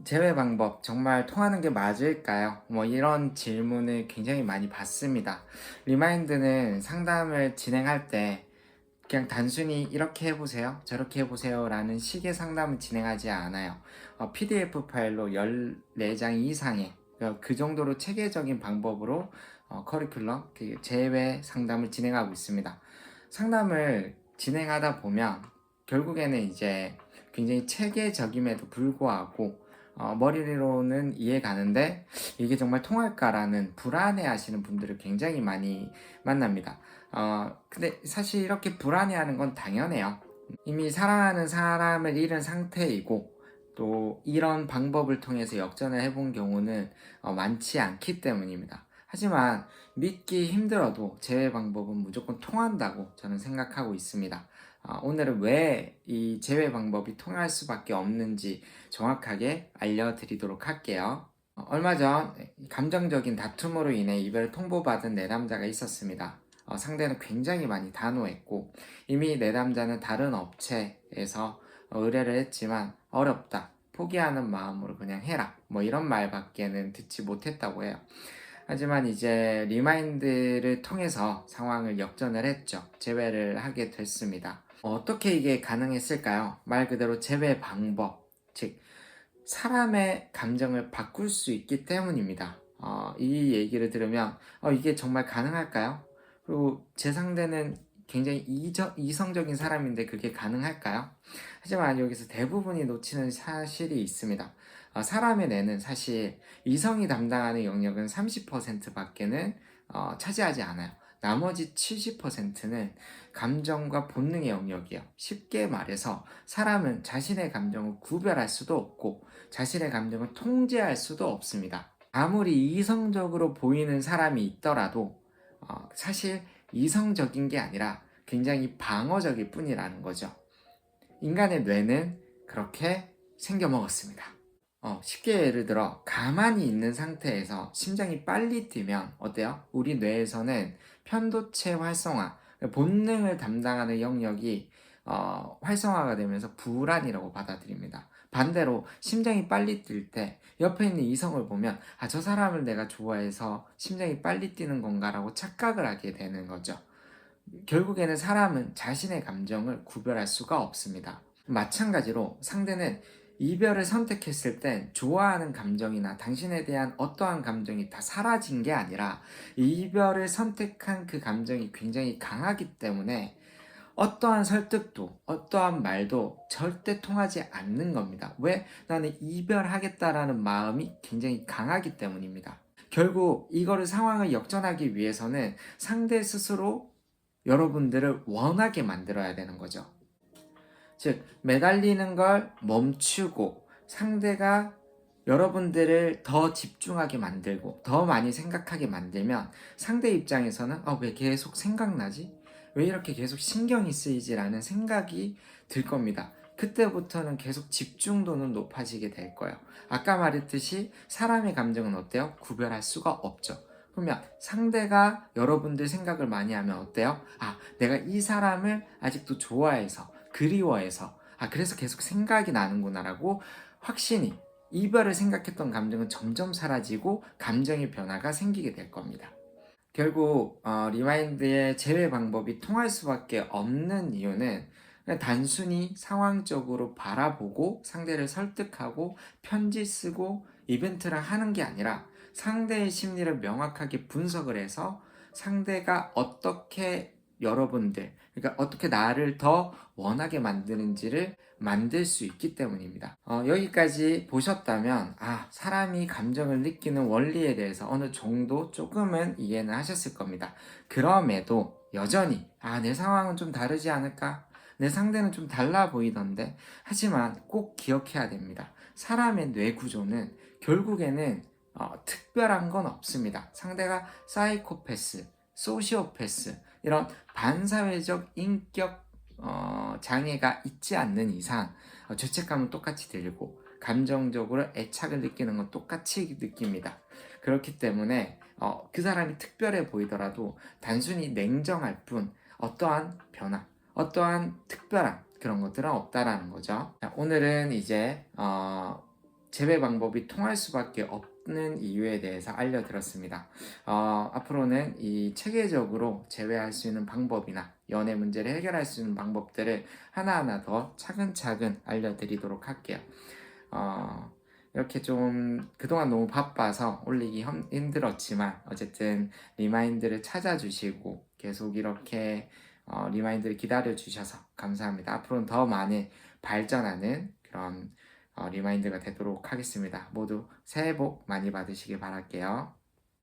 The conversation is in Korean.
재회 방법 정말 통하는 게 맞을까요? 이런 질문을 굉장히 많이 받습니다. 리마인드는 상담을 진행할 때 그냥 단순히 이렇게 해보세요, 저렇게 해보세요 라는 식의 상담을 진행하지 않아요. PDF 파일로 14장 이상의 그 정도로 체계적인 방법으로 커리큘럼, 재회 상담을 진행하고 있습니다. 상담을 진행하다 보면 결국에는 이제 굉장히 체계적임에도 불구하고 머리로는 이해 가는데 이게 정말 통할까라는 불안해 하시는 분들을 굉장히 많이 만납니다. 근데 사실 이렇게 불안해하는 건 당연해요. 이미 사랑하는 사람을 잃은 상태이고 또 이런 방법을 통해서 역전을 해본 경우는 많지 않기 때문입니다. 하지만 믿기 힘들어도 재회 방법은 무조건 통한다고 저는 생각하고 있습니다. 오늘은 왜 이 재회 방법이 통할 수밖에 없는지 정확하게 알려드리도록 할게요. 얼마 전 감정적인 다툼으로 인해 이별을 통보받은 내담자가 있었습니다. 상대는 굉장히 많이 단호했고 이미 내담자는 다른 업체에서 의뢰를 했지만 어렵다, 포기하는 마음으로 그냥 해라, 이런 말밖에는 듣지 못했다고 해요. 하지만 이제 리마인드를 통해서 상황을 역전을 했죠. 재회를 하게 됐습니다. 어떻게 이게 가능했을까요? 말 그대로 재회 방법, 즉 사람의 감정을 바꿀 수 있기 때문입니다. 이 얘기를 들으면 이게 정말 가능할까요? 그리고 제 상대는 굉장히 이성적인 사람인데 그게 가능할까요? 하지만 여기서 대부분이 놓치는 사실이 있습니다. 사람의 뇌는 사실 이성이 담당하는 영역은 30%밖에는 차지하지 않아요. 나머지 70%는 감정과 본능의 영역이에요. 쉽게 말해서 사람은 자신의 감정을 구별할 수도 없고 자신의 감정을 통제할 수도 없습니다. 아무리 이성적으로 보이는 사람이 있더라도 사실 이성적인 게 아니라 굉장히 방어적일 뿐이라는 거죠. 인간의 뇌는 그렇게 생겨먹었습니다. 쉽게 예를 들어 가만히 있는 상태에서 심장이 빨리 뛰면 어때요? 우리 뇌에서는 편도체 활성화, 본능을 담당하는 영역이 활성화가 되면서 불안이라고 받아들입니다. 반대로 심장이 빨리 뛸 때 옆에 있는 이성을 보면 저 사람을 내가 좋아해서 심장이 빨리 뛰는 건가라고 착각을 하게 되는 거죠. 결국에는 사람은 자신의 감정을 구별할 수가 없습니다. 마찬가지로 상대는 이별을 선택했을 땐 좋아하는 감정이나 당신에 대한 어떠한 감정이 다 사라진 게 아니라 이별을 선택한 그 감정이 굉장히 강하기 때문에 어떠한 설득도 어떠한 말도 절대 통하지 않는 겁니다. 왜? 나는 이별하겠다라는 마음이 굉장히 강하기 때문입니다. 결국 이거를 상황을 역전하기 위해서는 상대 스스로 여러분들을 원하게 만들어야 되는 거죠. 즉, 매달리는 걸 멈추고 상대가 여러분들을 더 집중하게 만들고 더 많이 생각하게 만들면 상대 입장에서는 왜 계속 생각나지? 왜 이렇게 계속 신경이 쓰이지라는 생각이 들 겁니다. 그때부터는 계속 집중도는 높아지게 될 거예요. 아까 말했듯이 사람의 감정은 어때요? 구별할 수가 없죠. 그러면 상대가 여러분들 생각을 많이 하면 어때요? 내가 이 사람을 아직도 좋아해서 그리워해서 그래서 계속 생각이 나는구나라고 확신이, 이별을 생각했던 감정은 점점 사라지고 감정의 변화가 생기게 될 겁니다. 결국 리마인드의 재회 방법이 통할 수밖에 없는 이유는 그냥 단순히 상황적으로 바라보고 상대를 설득하고 편지 쓰고 이벤트를 하는 게 아니라 상대의 심리를 명확하게 분석을 해서 상대가 어떻게 여러분들, 그러니까 어떻게 나를 더 원하게 만드는지를 만들 수 있기 때문입니다. 여기까지 보셨다면 사람이 감정을 느끼는 원리에 대해서 어느 정도 조금은 이해는 하셨을 겁니다. 그럼에도 여전히 내 상황은 좀 다르지 않을까? 내 상대는 좀 달라 보이던데. 하지만 꼭 기억해야 됩니다. 사람의 뇌 구조는 결국에는 특별한 건 없습니다. 상대가 사이코패스, 소시오패스 이런 반사회적 인격 장애가 있지 않는 이상 죄책감은 똑같이 들고 감정적으로 애착을 느끼는 건 똑같이 느낍니다. 그렇기 때문에 그 사람이 특별해 보이더라도 단순히 냉정할 뿐 어떠한 변화, 어떠한 특별한 그런 것들은 없다라는 거죠. 오늘은 이제 재배 방법이 통할 수밖에 없는 이유에 대해서 알려드렸습니다. 앞으로는 이 체계적으로 재회할 수 있는 방법이나 연애 문제를 해결할 수 있는 방법들을 하나하나 더 차근차근 알려드리도록 할게요. 어, 이렇게 좀 그동안 너무 바빠서 올리기 힘들었지만 어쨌든 리마인드를 찾아주시고 계속 이렇게 리마인드를 기다려주셔서 감사합니다. 앞으로는 더 많은 발전하는 그런 리마인드가 되도록 하겠습니다. 모두 새해 복 많이 받으시길 바랄게요.